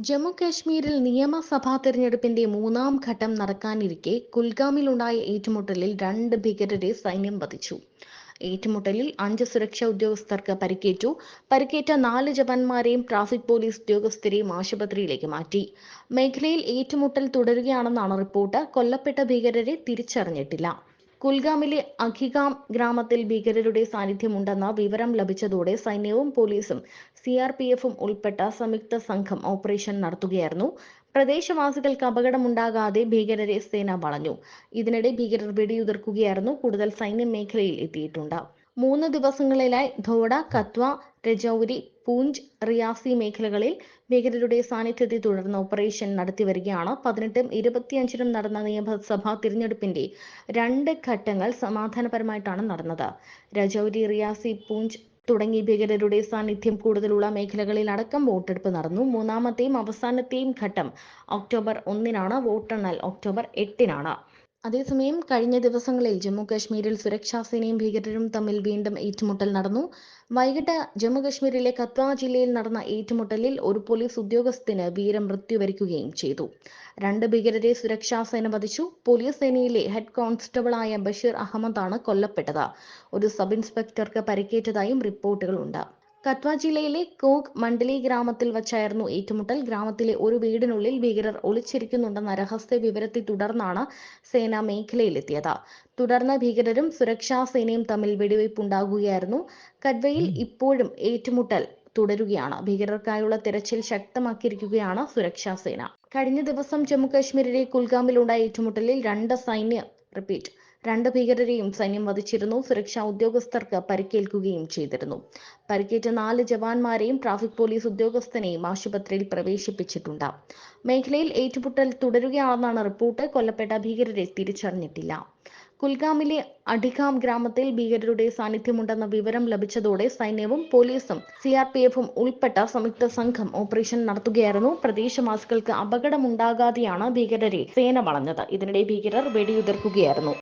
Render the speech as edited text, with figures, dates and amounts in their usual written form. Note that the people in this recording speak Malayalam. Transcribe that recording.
ജമ്മു കാശ്മീരിൽ നിയമസഭാ തെരഞ്ഞെടുപ്പിന്റെ മൂന്നാം ഘട്ടം നടക്കാനിരിക്കെ കുൽഗാമിലുണ്ടായ ഏറ്റുമുട്ടലിൽ 2 ഭീകരരെ സൈന്യം വധിച്ചു. ഏറ്റുമുട്ടലിൽ 5 സുരക്ഷാ ഉദ്യോഗസ്ഥർക്ക് പരിക്കേറ്റു. പരിക്കേറ്റ 4 ജവാന്മാരെയും ട്രാഫിക് പോലീസ് ഉദ്യോഗസ്ഥരെയും ആശുപത്രിയിലേക്ക് മാറ്റി. മേഖലയിൽ ഏറ്റുമുട്ടൽ തുടരുകയാണെന്നാണ് റിപ്പോർട്ട്. കൊല്ലപ്പെട്ട ഭീകരരെ തിരിച്ചറിഞ്ഞിട്ടില്ല. കുൽഗാമിലെ അഖിഗാം ഗ്രാമത്തിൽ ഭീകരരുടെ സാന്നിധ്യമുണ്ടെന്ന വിവരം ലഭിച്ചതോടെ സൈന്യവും പോലീസും സിആർപിഎഫും ഉൾപ്പെട്ട സംയുക്ത സംഘം ഓപ്പറേഷൻ നടത്തുകയായിരുന്നു. പ്രദേശവാസികൾക്ക് അപകടമുണ്ടാകാതെ ഭീകരരെ സേന വളഞ്ഞു. ഇതിനിടെ ഭീകരർ വെടിയുതിർക്കുകയായിരുന്നു. കൂടുതൽ സൈന്യം മേഖലയിൽ എത്തിയിട്ടുണ്ട്. 3 ദിവസങ്ങളിലായി ധോഡ, കത്വ, രജൌരി, പൂഞ്ച്, റിയാസി മേഖലകളിൽ ഭീകരരുടെ സാന്നിധ്യത്തെ തുടർന്ന് ഓപ്പറേഷൻ നടത്തിവരികയാണ്. 18-നും 25-നും നടന്ന നിയമസഭാ തിരഞ്ഞെടുപ്പിന്റെ 2 ഘട്ടങ്ങൾ സമാധാനപരമായിട്ടാണ് നടന്നത്. രജൌരി, റിയാസി, പൂഞ്ച് തുടങ്ങി ഭീകരരുടെ സാന്നിധ്യം കൂടുതലുള്ള മേഖലകളിൽ അടക്കം വോട്ടെടുപ്പ് നടന്നു. മൂന്നാമത്തെയും അവസാനത്തെയും ഘട്ടം ഒക്ടോബർ 1-നാണ്. വോട്ടെണ്ണൽ ഒക്ടോബർ 8-നാണ്. അതേസമയം കഴിഞ്ഞ ദിവസങ്ങളിൽ ജമ്മു കാശ്മീരിൽ സുരക്ഷാ സേനയും ഭീകരരും തമ്മിൽ വീണ്ടും ഏറ്റുമുട്ടൽ നടന്നു. വൈകിട്ട് ജമ്മു കാശ്മീരിലെ കത്വ ജില്ലയിൽ നടന്ന ഏറ്റുമുട്ടലിൽ ഒരു പോലീസ് ഉദ്യോഗസ്ഥന് വീരമൃത്യു വരിക്കുകയും ചെയ്തു. 2 ഭീകരരെ സുരക്ഷാ സേന വധിച്ചു. പോലീസ് സേനയിലെ ഹെഡ് കോൺസ്റ്റബിളായ ബഷീർ അഹമ്മദാണ് കൊല്ലപ്പെട്ടത്. ഒരു സബ് ഇൻസ്പെക്ടർക്ക് പരിക്കേറ്റതായും റിപ്പോർട്ടുകളുണ്ട്. കത്വ ജില്ലയിലെ കോഗ് മണ്ഡലി ഗ്രാമത്തിൽ വച്ചായിരുന്നു ഏറ്റുമുട്ടൽ. ഗ്രാമത്തിലെ ഒരു വീടിനുള്ളിൽ ഭീകരർ ഒളിച്ചിരിക്കുന്നുണ്ടെന്ന രഹസ്യ വിവരത്തെ തുടർന്നാണ് സേന മേഖലയിലെത്തിയത്. തുടർന്ന് ഭീകരരും സുരക്ഷാ സേനയും തമ്മിൽ വെടിവയ്പുണ്ടാകുകയായിരുന്നു. കത്വയിൽ ഇപ്പോഴും ഏറ്റുമുട്ടൽ തുടരുകയാണ്. ഭീകരർക്കായുള്ള തിരച്ചിൽ ശക്തമാക്കിയിരിക്കുകയാണ് സുരക്ഷാ സേന. കഴിഞ്ഞ ദിവസം ജമ്മു കാശ്മീരിലെ കുൽഗാമിലുണ്ടായ ഏറ്റുമുട്ടലിൽ 2 ഭീകരരെയും സൈന്യം വധിച്ചിരുന്നു. സുരക്ഷാ ഉദ്യോഗസ്ഥർക്ക് പരിക്കേൽക്കുകയും ചെയ്തിരുന്നു. പരിക്കേറ്റ 4 ജവാന്മാരെയും ട്രാഫിക് പോലീസ് ഉദ്യോഗസ്ഥനെയും ആശുപത്രിയിൽ പ്രവേശിപ്പിച്ചിട്ടുണ്ട്. മേഖലയിൽ ഏറ്റുമുട്ടൽ തുടരുകയാണെന്നാണ് റിപ്പോർട്ട്. കൊല്ലപ്പെട്ട ഭീകരരെ തിരിച്ചറിഞ്ഞിട്ടില്ല. കുൽഗാമിലെ അഡിഗാം ഗ്രാമത്തിൽ ഭീകരരുടെ സാന്നിധ്യമുണ്ടെന്ന വിവരം ലഭിച്ചതോടെ സൈന്യവും പോലീസും സിആർപിഎഫും ഉൾപ്പെട്ട സംയുക്ത സംഘം ഓപ്പറേഷൻ നടത്തുകയായിരുന്നു. പ്രദേശവാസികൾക്ക് അപകടമുണ്ടാകാതെയാണ് ഭീകരരെ സേന വളഞ്ഞത്. ഇതിനിടെ ഭീകരർ വെടിയുതിർക്കുകയായിരുന്നു.